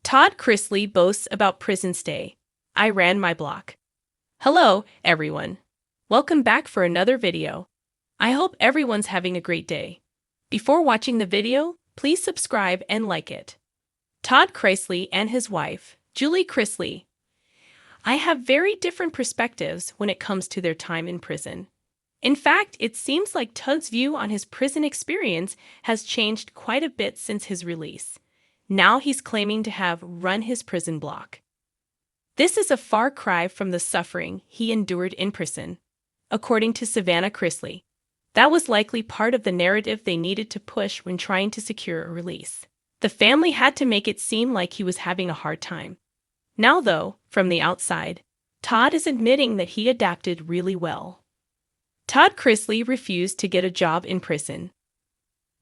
Todd Chrisley boasts about prison stay. I ran my block. Hello, everyone. Welcome back for another video. I hope everyone's having a great day. Before watching the video, please subscribe and like it. Todd Chrisley and his wife, Julie Chrisley. I have very different perspectives when it comes to their time in prison. In fact, it seems like Todd's view on his prison experience has changed quite a bit since his release. Now he's claiming to have run his prison block. This is a far cry from the suffering he endured in prison. According to Savannah Chrisley, that was likely part of the narrative they needed to push when trying to secure a release. The family had to make it seem like he was having a hard time. Now, though, from the outside, Todd is admitting that he adapted really well. Todd Chrisley refused to get a job in prison.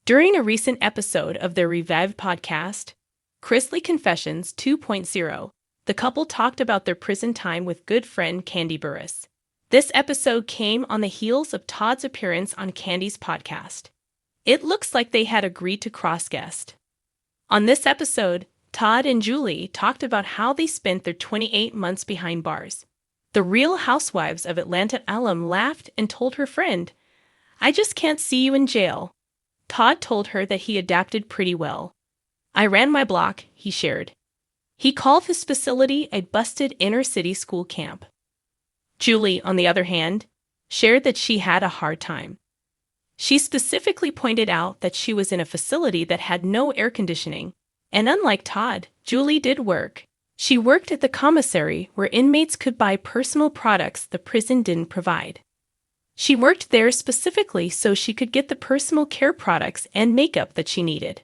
During a recent episode of their Revived podcast, Chrisley Confessions 2.0, the couple talked about their prison time with good friend Candy Burris. This episode came on the heels of Todd's appearance on Candy's podcast. It looks like they had agreed to cross-guest. On this episode, Todd and Julie talked about how they spent their 28 months behind bars. The Real Housewives of Atlanta alum laughed and told her friend, "I just can't see you in jail." Todd told her that he adapted pretty well. "I ran my block," he shared. He called his facility a busted inner-city school camp. Julie, on the other hand, shared that she had a hard time. She specifically pointed out that she was in a facility that had no air conditioning, and unlike Todd, Julie did work. She worked at the commissary where inmates could buy personal products the prison didn't provide. She worked there specifically so she could get the personal care products and makeup that she needed.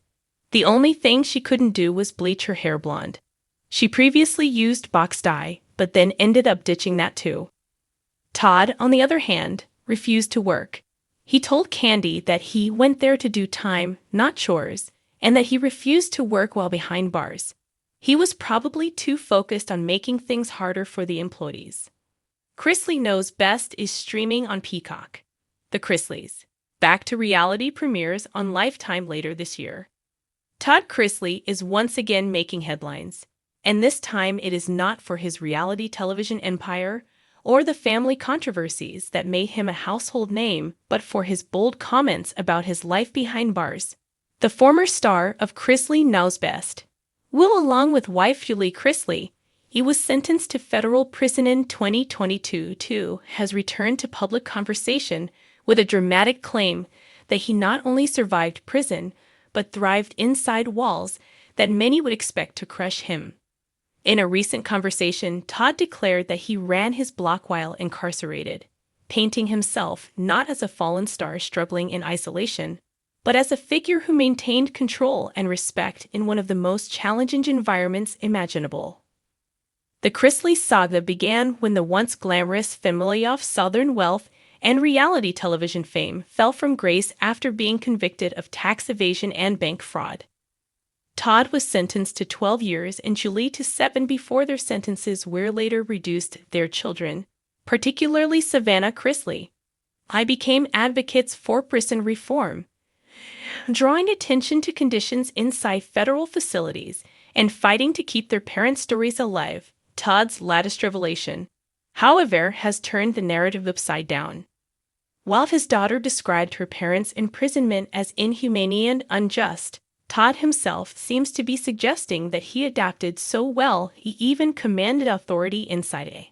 The only thing she couldn't do was bleach her hair blonde. She previously used box dye, but then ended up ditching that too. Todd, on the other hand, refused to work. He told Candy that he went there to do time, not chores, and that he refused to work while behind bars. He was probably too focused on making things harder for the employees. Chrisley Knows Best is streaming on Peacock. The Chrisleys. Back to reality premieres on Lifetime later this year. Todd Chrisley is once again making headlines, and this time it is not for his reality television empire or the family controversies that made him a household name, but for his bold comments about his life behind bars. The former star of Chrisley Knows Best will, along with wife Julie Chrisley, he was sentenced to federal prison in 2022 too, has returned to public conversation with a dramatic claim that he not only survived prison, but thrived inside walls that many would expect to crush him. In a recent conversation, Todd declared that he ran his block while incarcerated, painting himself not as a fallen star struggling in isolation, but as a figure who maintained control and respect in one of the most challenging environments imaginable. The Chrisley saga began when the once glamorous family of Southern wealth and reality television fame fell from grace after being convicted of tax evasion and bank fraud. Todd was sentenced to 12 years and Julie to 7 before their sentences were later reduced their children, particularly Savannah Chrisley. I became advocates for prison reform, drawing attention to conditions inside federal facilities and fighting to keep their parents' stories alive. Todd's latest revelation, however, has turned the narrative upside down. While his daughter described her parents' imprisonment as inhumane and unjust, Todd himself seems to be suggesting that he adapted so well he even commanded authority inside it.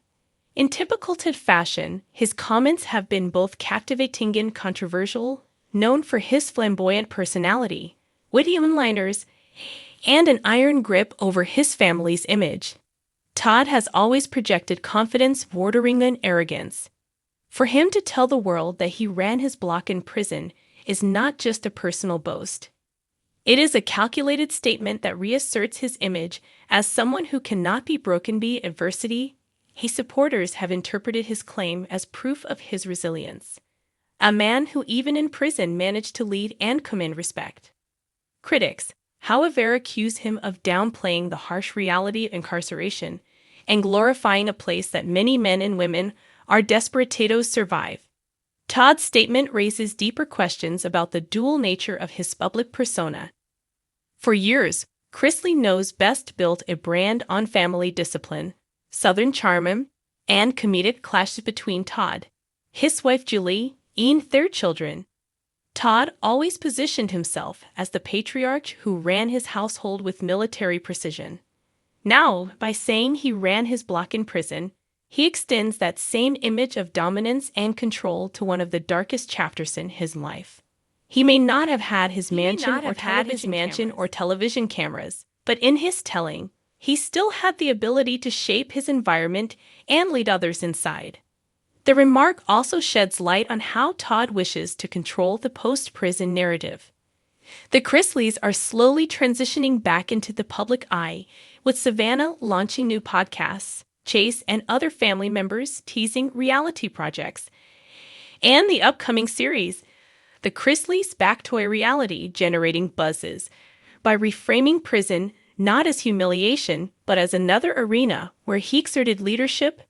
In typical Todd fashion, his comments have been both captivating and controversial, known for his flamboyant personality, witty one-liners, and an iron grip over his family's image. Todd has always projected confidence bordering on arrogance. For him to tell the world that he ran his block in prison is not just a personal boast. It is a calculated statement that reasserts his image as someone who cannot be broken by adversity. His supporters have interpreted his claim as proof of his resilience. A man who even in prison managed to lead and command respect. Critics, however, accuse him of downplaying the harsh reality of incarceration and glorifying a place that many men and women are desperate to survive. Todd's statement raises deeper questions about the dual nature of his public persona. For years, Chrisley knows best built a brand on family discipline, Southern charm, and comedic clashes between Todd, his wife Julie, and their children. Todd always positioned himself as the patriarch who ran his household with military precision. Now, by saying he ran his block in prison, he extends that same image of dominance and control to one of the darkest chapters in his life. He may not have had his mansion or television cameras, but in his telling, he still had the ability to shape his environment and lead others inside. The remark also sheds light on how Todd wishes to control the post-prison narrative. The Chrisleys are slowly transitioning back into the public eye, with Savannah launching new podcasts, Chase and other family members teasing reality projects, and the upcoming series, The Chrisleys Back to a Reality, generating buzzes by reframing prison not as humiliation, but as another arena where he exerted leadership.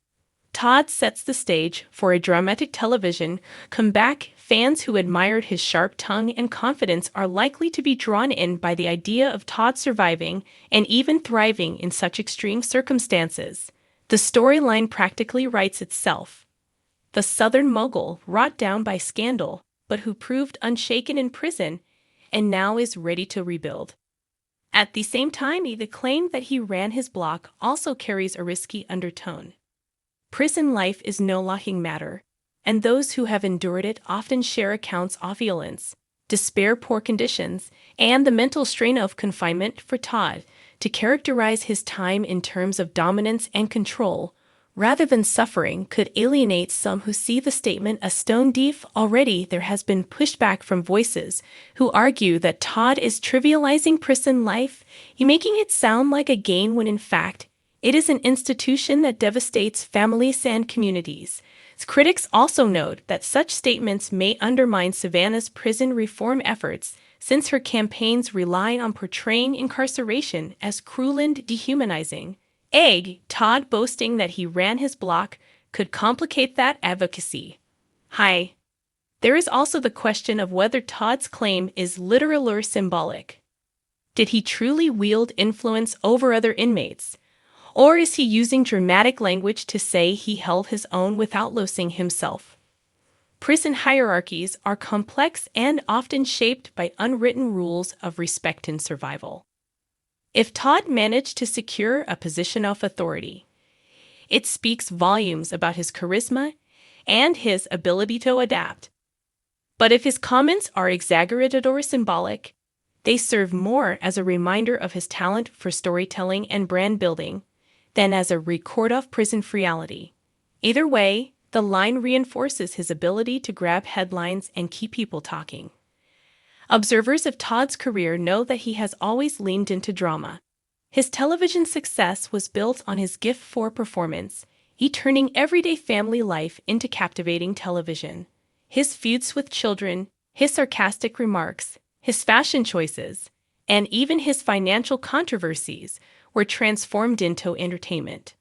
Todd sets the stage for a dramatic television comeback. Fans who admired his sharp tongue and confidence are likely to be drawn in by the idea of Todd surviving and even thriving in such extreme circumstances. The storyline practically writes itself. The Southern mogul, wrought down by scandal, but who proved unshaken in prison and now is ready to rebuild. At the same time, the claim that he ran his block also carries a risky undertone. Prison life is no laughing matter, and those who have endured it often share accounts of violence, despair, poor conditions, and the mental strain of confinement. For Todd to characterize his time in terms of dominance and control, rather than suffering, could alienate some who see the statement as stone deaf. Already there has been pushback from voices who argue that Todd is trivializing prison life, making it sound like a gain when in fact it is an institution that devastates families and communities. Critics also note that such statements may undermine Savannah's prison reform efforts, since her campaigns rely on portraying incarceration as cruel and dehumanizing. Todd boasting that he ran his block could complicate that advocacy. There is also the question of whether Todd's claim is literal or symbolic. Did he truly wield influence over other inmates? Or is he using dramatic language to say he held his own without losing himself? Prison hierarchies are complex and often shaped by unwritten rules of respect and survival. If Todd managed to secure a position of authority, it speaks volumes about his charisma and his ability to adapt. But if his comments are exaggerated or symbolic, they serve more as a reminder of his talent for storytelling and brand building than as a record of prison reality. Either way, the line reinforces his ability to grab headlines and keep people talking. Observers of Todd's career know that he has always leaned into drama. His television success was built on his gift for performance, turning everyday family life into captivating television. His feuds with children, his sarcastic remarks, his fashion choices, and even his financial controversies were transformed into entertainment.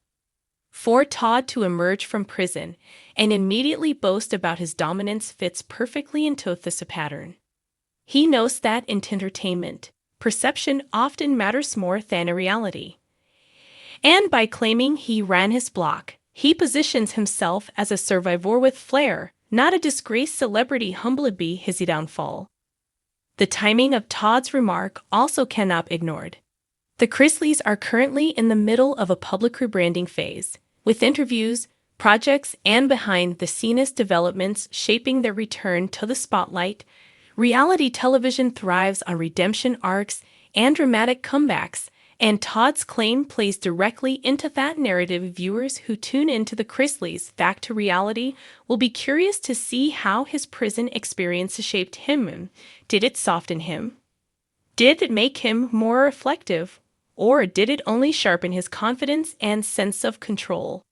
For Todd to emerge from prison and immediately boast about his dominance fits perfectly into this pattern. He knows that in entertainment, perception often matters more than reality. And by claiming he ran his block, he positions himself as a survivor with flair, not a disgraced celebrity humbled by his downfall. The timing of Todd's remark also cannot be ignored. The Chrisleys are currently in the middle of a public rebranding phase, with interviews, projects, and behind-the-scenes developments shaping their return to the spotlight. Reality television thrives on redemption arcs and dramatic comebacks, and Todd's claim plays directly into that narrative. Viewers who tune into the Chrisleys Back to Reality will be curious to see how his prison experience shaped him. Did it soften him? Did it make him more reflective? Or did it only sharpen his confidence and sense of control?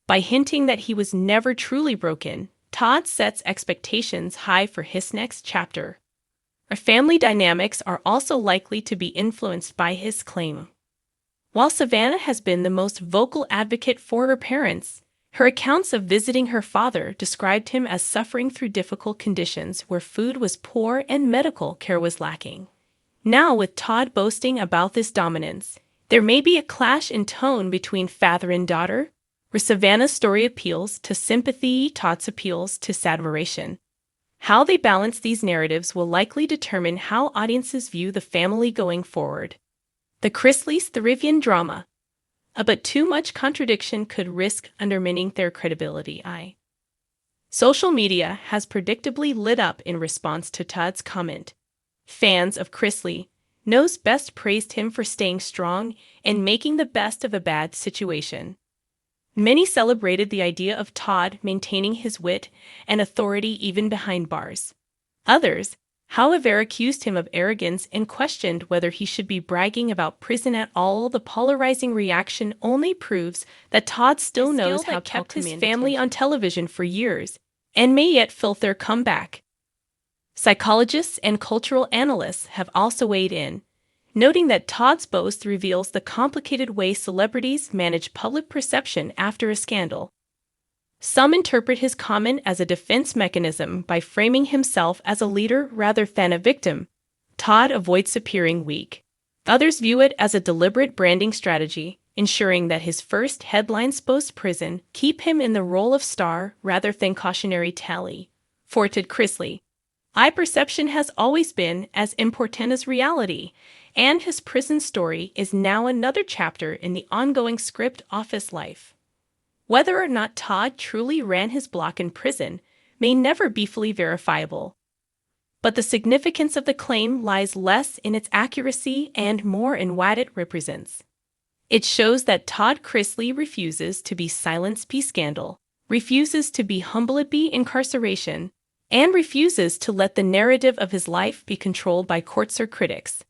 By hinting that he was never truly broken, Todd sets expectations high for his next chapter. Our family dynamics are also likely to be influenced by his claim. While Savannah has been the most vocal advocate for her parents, her accounts of visiting her father described him as suffering through difficult conditions where food was poor and medical care was lacking. Now, with Todd boasting about this dominance, there may be a clash in tone between father and daughter, where Savannah's story appeals to sympathy, Todd's appeals to admiration. How they balance these narratives will likely determine how audiences view the family going forward. The Chrisleys' Thrivian drama. But too much contradiction could risk undermining their credibility. Social media has predictably lit up in response to Todd's comment. Fans of Chrisley knows best praised him for staying strong and making the best of a bad situation. Many celebrated the idea of Todd maintaining his wit and authority even behind bars. Others, however, accused him of arrogance and questioned whether he should be bragging about prison at all. The polarizing reaction only proves that Todd still knows how to keep his family on television for years and may yet filth their comeback. Psychologists and cultural analysts have also weighed in, noting that Todd's boast reveals the complicated way celebrities manage public perception after a scandal. Some interpret his comment as a defense mechanism by framing himself as a leader rather than a victim. Todd avoids appearing weak. Others view it as a deliberate branding strategy, ensuring that his first headlines post-prison keep him in the role of star rather than cautionary tale. For Todd Chrisley, perception has always been as important as reality, and his prison story is now another chapter in the ongoing script office life. Whether or not Todd truly ran his block in prison may never be fully verifiable, but the significance of the claim lies less in its accuracy and more in what it represents. It shows that Todd Chrisley refuses to be silenced by scandal, refuses to be humbled by incarceration, and refuses to let the narrative of his life be controlled by courts or critics.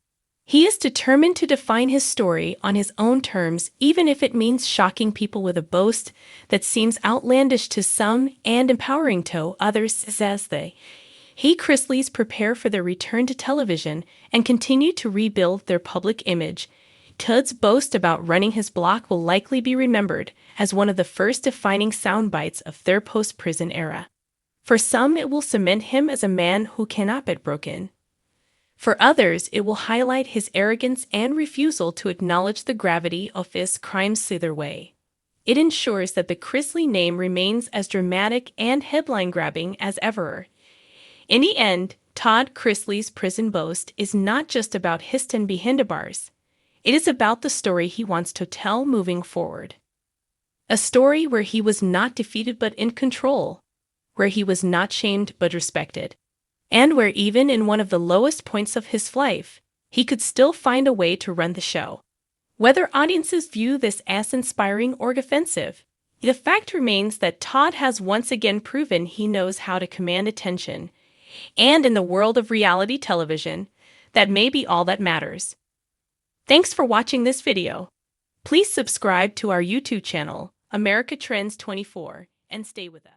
He is determined to define his story on his own terms, even if it means shocking people with a boast that seems outlandish to some and empowering to others. As Chrisleys prepare for their return to television and continue to rebuild their public image, Todd's boast about running his block will likely be remembered as one of the first defining soundbites of their post-prison era. For some, it will cement him as a man who cannot be broken. For others, it will highlight his arrogance and refusal to acknowledge the gravity of his crimes. Either way, it ensures that the Chrisley name remains as dramatic and headline-grabbing as ever. In the end, Todd Chrisley's prison boast is not just about Histon behind the bars. It is about the story he wants to tell moving forward. A story where he was not defeated but in control, where he was not shamed but respected, and where even in one of the lowest points of his life, he could still find a way to run the show. Whether audiences view this as inspiring or offensive, the fact remains that Todd has once again proven he knows how to command attention, and in the world of reality television, that may be all that matters. Thanks for watching this video. Please subscribe to our YouTube channel, America Trends 24, and stay with us.